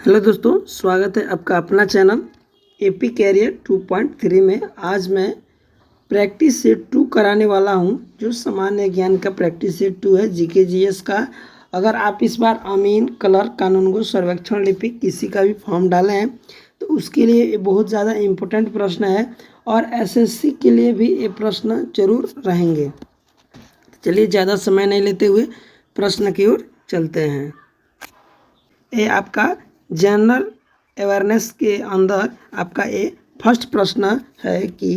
Hello दोस्तों, स्वागत है आपका अपना चैनल एपी कैरियर 2.3 में। आज मैं प्रैक्टिस सेट 2 कराने वाला हूं, जो सामान्य ज्ञान का प्रैक्टिस सेट 2 है, जीके जीएस का। अगर आप इस बार अमीन, कलर, कानूनगो, सर्वेक्षण लिपि किसी का भी फॉर्म डाले हैं तो उसके लिए ये बहुत ज़्यादा इम्पोर्टेंट प्रश्न है और एसएससी के लिए भी ये प्रश्न जरूर रहेंगे। चलिए ज़्यादा समय नहीं लेते हुए प्रश्न की ओर चलते हैं। ये आपका जनरल अवेयरनेस के अंदर आपका ये फर्स्ट प्रश्न है कि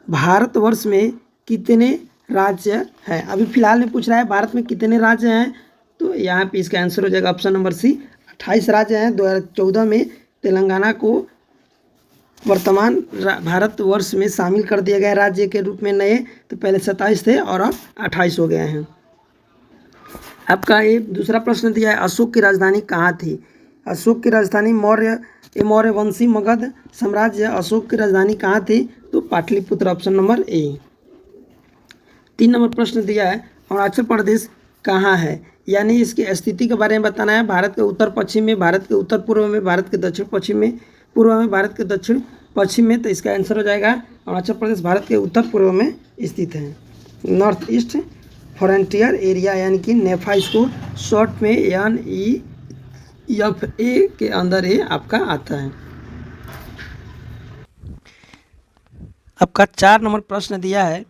भारतवर्ष में कितने राज्य हैं। अभी फिलहाल में पूछ रहा है भारत में कितने राज्य हैं, तो यहाँ पे इसका आंसर हो जाएगा ऑप्शन नंबर सी, 28 राज्य हैं। 2014 में तेलंगाना को वर्तमान भारतवर्ष में शामिल कर दिया गया राज्य के रूप में नए, तो पहले 27 थे और अब 28 हो गए हैं। आपका ये दूसरा प्रश्न दिया है, अशोक की राजधानी कहाँ थी। अशोक की राजधानी मौर्य वंशी मगध साम्राज्य, अशोक की राजधानी कहाँ थी, तो Pataliputra, option number A. 3 number प्रश्न दिया है, अरुणाचल प्रदेश कहाँ है, यानी इसकी स्थिति के बारे में बताना है। भारत के उत्तर पश्चिम में, भारत के उत्तर पूर्व में, भारत के दक्षिण पश्चिम में, पूर्व में, भारत के दक्षिण पश्चिम में, तो इसका आंसर हो जाएगा अरुणाचल प्रदेश भारत के उत्तर पूर्व में स्थित है। नॉर्थ ईस्ट फ्रंटियर एरिया यानी कि नेफा, इसको शॉर्ट में NEFA के अंदर ये आपका आता है। आपका 4 नंबर प्रश्न दिया है,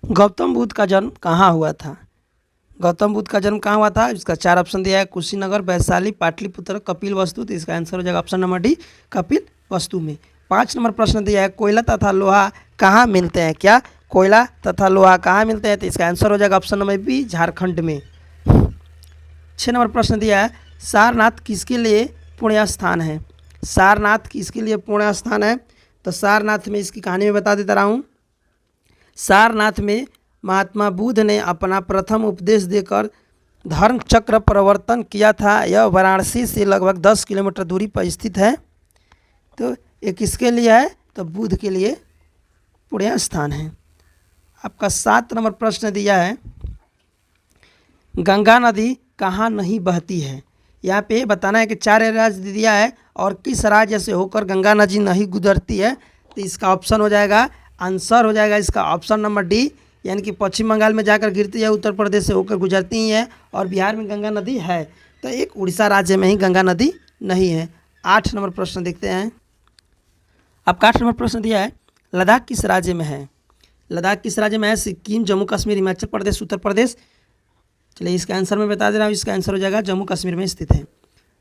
गौतम बुद्ध का जन्म कहाँ हुआ था। गौतम बुद्ध का जन्म कहाँ हुआ था, इसका 4 ऑप्शन दिया है, कुशीनगर, वैशाली, पाटलिपुत्र, कपिल वस्तु, तो इसका आंसर हो जाएगा ऑप्शन नंबर डी, कपिल वस्तु में। 5 नंबर प्रश्न दिया है, कोयला तथा लोहा कहाँ मिलते हैं। क्या कोयला तथा लोहा कहाँ मिलते हैं, तो इसका आंसर हो जाएगा ऑप्शन नंबर बी, झारखंड में। 6 नंबर प्रश्न दिया है, सारनाथ किसके लिए पुण्य स्थान है। सारनाथ किसके लिए पुण्य स्थान है, तो सारनाथ में इसकी कहानी में बता देता रहा हूँ। सारनाथ में महात्मा बुद्ध ने अपना प्रथम उपदेश देकर धर्म चक्र परिवर्तन किया था। यह वाराणसी से लगभग 10 किलोमीटर दूरी पर स्थित है। तो ये किसके लिए है, तो बुद्ध के लिए पुण्य स्थान है। आपका 7 नंबर प्रश्न दिया है, गंगा नदी कहाँ नहीं बहती है। यहाँ पे बताना है कि 4 राज्य दिया है और किस राज्य से होकर गंगा नदी नहीं गुजरती है, तो इसका ऑप्शन हो जाएगा, आंसर हो जाएगा इसका ऑप्शन नंबर डी, यानी कि पश्चिम बंगाल में जाकर गिरती है, उत्तर प्रदेश से होकर गुजरती ही है और बिहार में गंगा नदी है, तो एक उड़ीसा राज्य में ही गंगा नदी नहीं है। 8 नंबर प्रश्न देखते हैं। आपका 8 नंबर प्रश्न दिया है, लद्दाख किस राज्य में है। लद्दाख किस राज्य में है, सिक्किम, जम्मू कश्मीर, हिमाचल प्रदेश, उत्तर प्रदेश। चलिए इसका आंसर मैं बता दे रहा हूँ, इसका आंसर हो जाएगा जम्मू कश्मीर में स्थित है।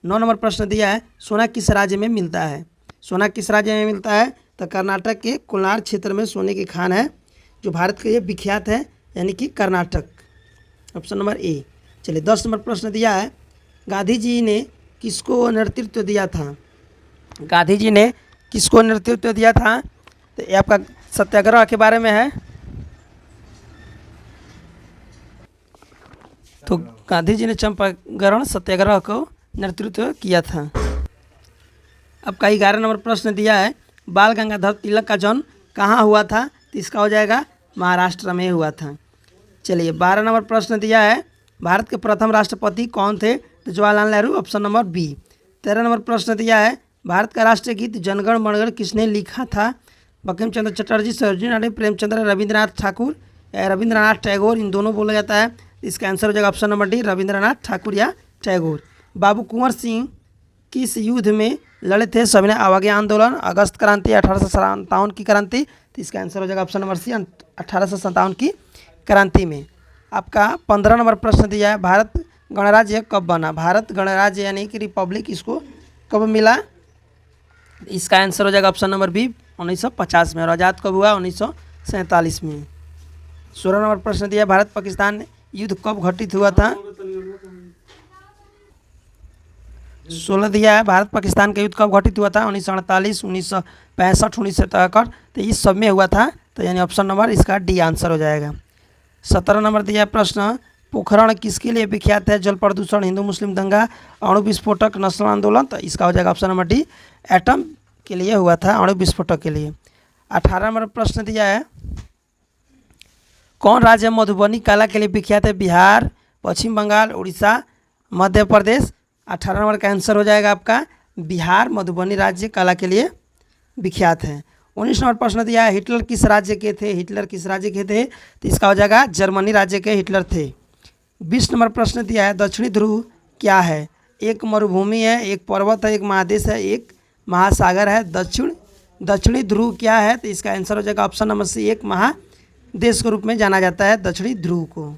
9 नंबर प्रश्न दिया है, सोना किस राज्य में मिलता है। सोना किस राज्य में मिलता है, तो कर्नाटक के कोलार क्षेत्र में सोने की खान है, जो भारत के लिए विख्यात है, यानी कि कर्नाटक, ऑप्शन नंबर ए। चलिए 10 नंबर प्रश्न दिया है, गांधी जी ने किसको नेतृत्व दिया था। गांधी जी ने किसको नेतृत्व दिया था, तो ये आपका सत्याग्रह के बारे में है। तो गांधी जी ने चंपारण सत्याग्रह को नेतृत्व किया था। आपका 11 नंबर प्रश्न दिया है, बाल गंगाधर तिलक का जन्म कहाँ हुआ था, तो इसका हो जाएगा महाराष्ट्र में हुआ था। चलिए 12 नंबर प्रश्न दिया है, भारत के प्रथम राष्ट्रपति कौन थे, तो Jawaharlal Nehru, option number B. 13 नंबर प्रश्न दिया है, भारत का राष्ट्रीय गीत जनगण मनगण किसने लिखा था। बंकिम चंद्र चटर्जी, सरोजिनी नायडू, प्रेमचंद्र, रविंद्रनाथ ठाकुर या रविंद्रनाथ टैगोर, इन दोनों बोला जाता है। इसका आंसर हो जाएगा option number D, Rabindranath Thakur या टैगोर। बाबू कुंवर सिंह किस युद्ध में लड़े थे। सविनय अवज्ञा आंदोलन, अगस्त क्रांति, 1857 की क्रांति, तो इसका आंसर हो जाएगा ऑप्शन नंबर सी, 1857 की क्रांति में। आपका 15 नंबर प्रश्न दिया है, भारत गणराज्य कब बना। भारत गणराज्य यानी कि रिपब्लिक इसको कब मिला, इसका आंसर हो जाएगा ऑप्शन नंबर बी, 1950 में। और आज़ाद कब हुआ, 1947 में। 16 नंबर प्रश्न दिया, भारत पाकिस्तान युद्ध कब घटित हुआ था। 16 दिया है, भारत पाकिस्तान का युद्ध कब घटित हुआ था, 1948, 1965, 1973, तो इस सब में हुआ था, तो यानी ऑप्शन नंबर इसका डी आंसर हो जाएगा। 17 नंबर दिया प्रश्न, पोखरण किसके लिए विख्यात है। जल प्रदूषण, हिंदू मुस्लिम दंगा, अणु विस्फोटक, नस्ल आंदोलन, तो इसका हो जाएगा ऑप्शन नंबर डी, एटम के लिए हुआ था, अणु विस्फोटक के लिए। 18 नंबर प्रश्न दिया है, कौन राज्य मधुबनी कला के लिए विख्यात है। बिहार, पश्चिम बंगाल, उड़ीसा, मध्य प्रदेश, 18 नंबर का आंसर हो जाएगा आपका बिहार, मधुबनी राज्य कला के लिए विख्यात है। 19 नंबर प्रश्न दिया है हिटलर किस राज्य के थे, हिटलर किस राज्य के थे, तो इसका हो जाएगा जर्मनी राज्य के हिटलर थे। 20 नंबर प्रश्न दिया है दक्षिणी ध्रुव क्या है, एक मरुभूमि है, एक पर्वत है, एक महादेश है, एक महासागर है। दक्षिणी ध्रुव क्या है, तो इसका आंसर हो जाएगा ऑप्शन नंबर सी, एक महादेश के रूप में जाना जाता है दक्षिणी ध्रुव को।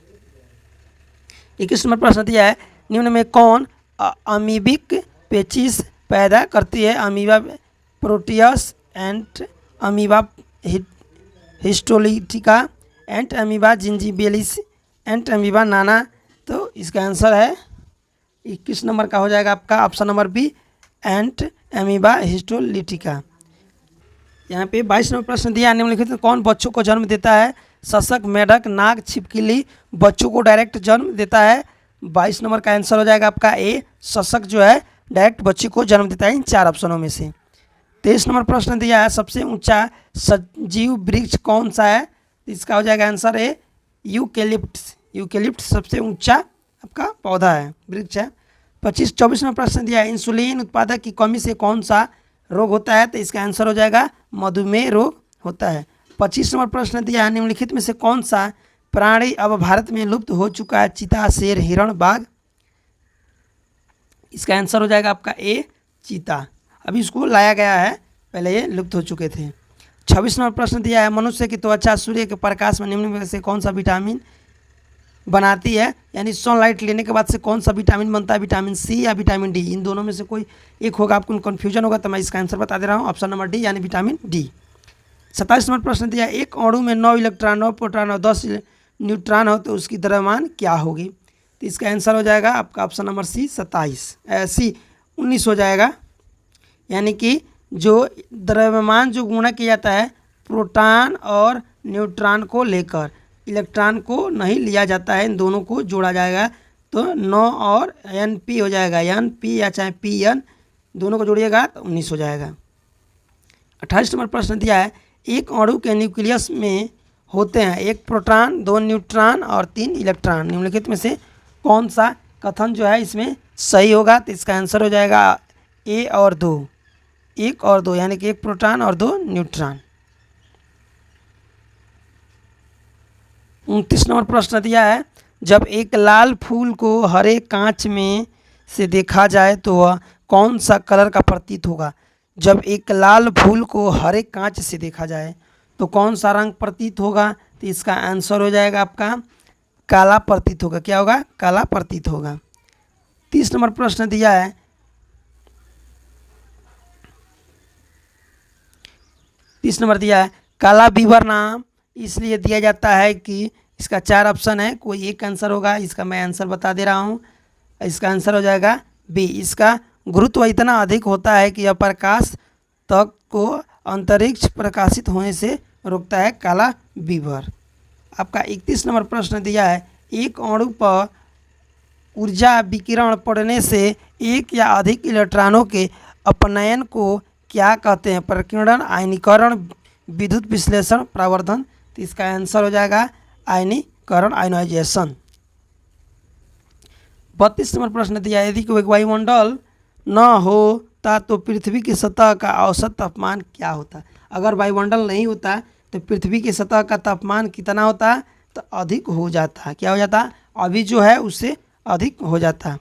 21 नंबर प्रश्न दिया है निम्न में कौन अमीबिक पेचिश पैदा करती है, amoeba proteus and amoeba histolytica and amoeba gingivalis and amoeba nana. तो इसका आंसर है 21 नंबर का हो जाएगा आपका option number B, and amoeba histolytica. यहाँ पे 22 नंबर प्रश्न दिया निम्नलिखित में कौन बच्चों को जन्म देता है, सशक, मेढक, नाग, छिपकली बच्चों को डायरेक्ट जन्म देता है। 22 नंबर का आंसर हो जाएगा आपका ए, सशक जो है डायरेक्ट बच्चे को जन्म देता है इन 4 ऑप्शनों में से। 23 नंबर प्रश्न दिया है सबसे ऊंचा सजीव वृक्ष कौन सा है, इसका हो जाएगा आंसर ए, यूकेलिप्टस। यूकेलिप्टस सबसे ऊंचा आपका पौधा है, वृक्ष है। 24 नंबर प्रश्न दिया है इंसुलिन उत्पादक की कमी से कौन सा रोग होता है, तो इसका आंसर हो जाएगा मधुमेह रोग होता है। 25 नंबर प्रश्न दिया है निम्नलिखित में से कौन सा प्राणी अब भारत में लुप्त हो चुका है, चीता, शेर, हिरण, बाघ। इसका आंसर हो जाएगा आपका ए, चीता। अभी इसको लाया गया है, पहले ये लुप्त हो चुके थे। 26 नंबर प्रश्न दिया है मनुष्य की त्वचा सूर्य के प्रकाश में निम्न में से कौन सा विटामिन बनाती है, यानी सनलाइट लेने के बाद से कौन सा विटामिन बनता है, विटामिन सी या विटामिन डी, इन दोनों में से कोई एक होगा, आपको कन्फ्यूजन होगा तो मैं इसका आंसर बता दे रहा हूँ, ऑप्शन नंबर डी यानी विटामिन डी। 27 नंबर प्रश्न दिया एक अणु में 9 इलेक्ट्रॉन, 9 प्रोटॉन और 10 न्यूट्रॉन हो तो उसकी द्रव्यमान क्या होगी, तो इसका आंसर हो जाएगा आपका ऑप्शन नंबर सी, 19 हो जाएगा। यानी कि जो द्रव्यमान जो गुणा किया जाता है प्रोटॉन और न्यूट्रॉन को लेकर, इलेक्ट्रॉन को नहीं लिया जाता है, इन दोनों को जोड़ा जाएगा तो 9 और Np हो जाएगा, Np या चाहे Pn दोनों को जोड़िएगा तो 19 हो जाएगा। 28 नंबर प्रश्न दिया है एक अणु के न्यूक्लियस में होते हैं 1 प्रोटॉन, 2 न्यूट्रॉन और 3 इलेक्ट्रॉन, निम्नलिखित में से कौन सा कथन जो है इसमें सही होगा, तो इसका आंसर हो जाएगा ए और 2, 1 और 2 यानी कि 1 प्रोटॉन और 2 न्यूट्रॉन। 29 नंबर प्रश्न दिया है जब एक लाल फूल को हरे कांच में से देखा जाए तो वह कौन सा कलर का प्रतीत होगा। जब एक लाल फूल को हरे कांच से देखा जाए तो कौन सा रंग प्रतीत होगा, तो इसका आंसर हो जाएगा आपका काला प्रतीत होगा। क्या होगा, काला प्रतीत होगा। 30 नंबर प्रश्न दिया है 30 नंबर दिया है काला बीवर नाम इसलिए दिया जाता है कि, इसका 4 ऑप्शन है, कोई एक आंसर होगा, इसका मैं आंसर बता दे रहा हूँ। इसका आंसर हो जाएगा बी, इसका गुरुत्व इतना अधिक होता है कि यह प्रकाश तक को अंतरिक्ष प्रकाशित होने से रोकता है, काला बीवर। आपका 31 नंबर प्रश्न दिया है एक अणु पर ऊर्जा विकिरण पड़ने से एक या अधिक इलेक्ट्रॉनों के अपनयन को क्या कहते हैं, प्रकीर्णन, आयनीकरण, विद्युत विश्लेषण, प्रवर्धन। तो इसका आंसर हो जाएगा आयनीकरण, आयनाइजेशन। 32 नंबर प्रश्न दिया यदि कोई वायुमंडल न होता तो पृथ्वी की सतह का औसत तापमान क्या होता। अगर वायुमंडल नहीं होता तो पृथ्वी की सतह का तापमान कितना होता, तो अधिक हो जाता। क्या हो जाता, अभी जो है उससे अधिक हो जाता।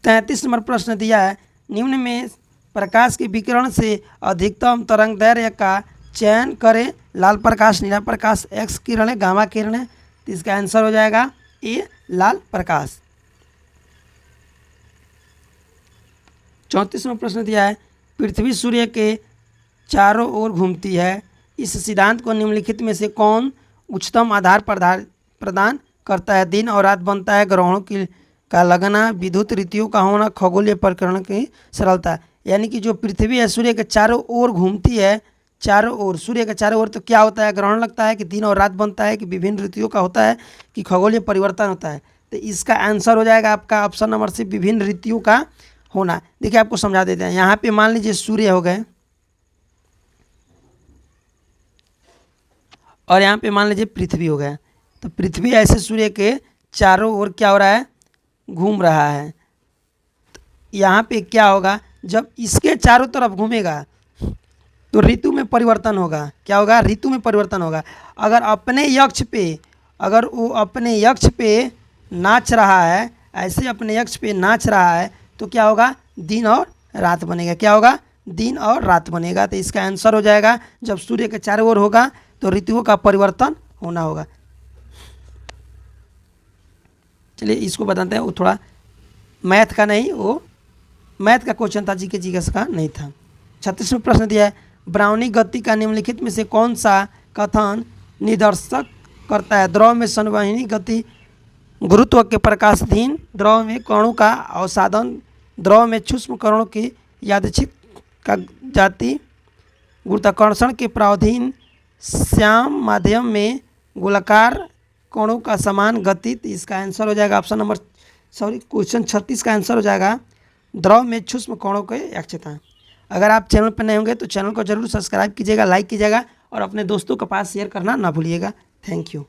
33 नंबर प्रश्न दिया है निम्न में प्रकाश के विकिरण से अधिकतम तरंग दैर्घ्य का चयन करें, लाल प्रकाश, नीला प्रकाश, एक्स किरण, गामा किरण। तो इसका आंसर हो जाएगा ए, लाल प्रकाश। 34वां प्रश्न दिया है पृथ्वी सूर्य के चारों ओर घूमती है, इस सिद्धांत को निम्नलिखित में से कौन उच्चतम आधार प्रदान करता है। दिन और रात बनता है, ग्रहणों की का लगना, विद्युत रीतियों का होना, खगोलीय प्रकरण की सरलता। यानी कि जो पृथ्वी है सूर्य के चारों ओर घूमती है, चारों ओर, सूर्य के चारों ओर, तो क्या होता है, ग्रहण लगता है कि दिन और रात बनता है कि विभिन्न ऋतुओं का होता है कि खगोलीय परिवर्तन होता है। तो इसका आंसर हो जाएगा आपका ऑप्शन नंबर सी, विभिन्न ऋतुओं का होना। देखिए आपको समझा देते हैं, यहाँ पे मान लीजिए सूर्य हो गए और यहाँ पे मान लीजिए पृथ्वी हो गया, तो पृथ्वी ऐसे सूर्य के चारों ओर क्या हो रहा है, घूम रहा है। यहाँ पे क्या होगा, जब इसके चारों तरफ घूमेगा तो ऋतु में परिवर्तन होगा। क्या होगा, ऋतु में परिवर्तन होगा। अगर अपने अक्ष पे, अगर वो अपने अक्ष पे नाच रहा है, ऐसे अपने अक्ष पे नाच रहा है, तो क्या होगा, दिन और रात बनेगा। क्या होगा, दिन और रात बनेगा। तो इसका आंसर हो जाएगा, जब सूर्य के चारों ओर होगा तो ऋतुओं का परिवर्तन होना होगा। चलिए इसको बताते हैं, वो थोड़ा मैथ का नहीं, वो मैथ का क्वेश्चन था, जीके जीएस का नहीं था। 36वां प्रश्न दिया है, ब्राउनी गति का निम्नलिखित में से कौन सा कथन निदर्शक करता है। द्रव में संवहनी गति, गुरुत्व के प्रकाशाधीन, द्रव में कणों का अवसादन, द्रव में सूक्ष्म कणों की यादृच्छिक का जाति, गुरुत्वाकर्षण के प्रावधान, श्याम माध्यम में गोलाकार कणों का समान गति। तो इसका आंसर हो जाएगा ऑप्शन नंबर, क्वेश्चन 36 का आंसर हो जाएगा द्रव में सूक्ष्म कणों के अक्षता। अगर आप चैनल पर नए होंगे तो चैनल को जरूर सब्सक्राइब कीजिएगा, लाइक कीजिएगा और अपने दोस्तों के पास शेयर करना ना भूलिएगा। Thank you.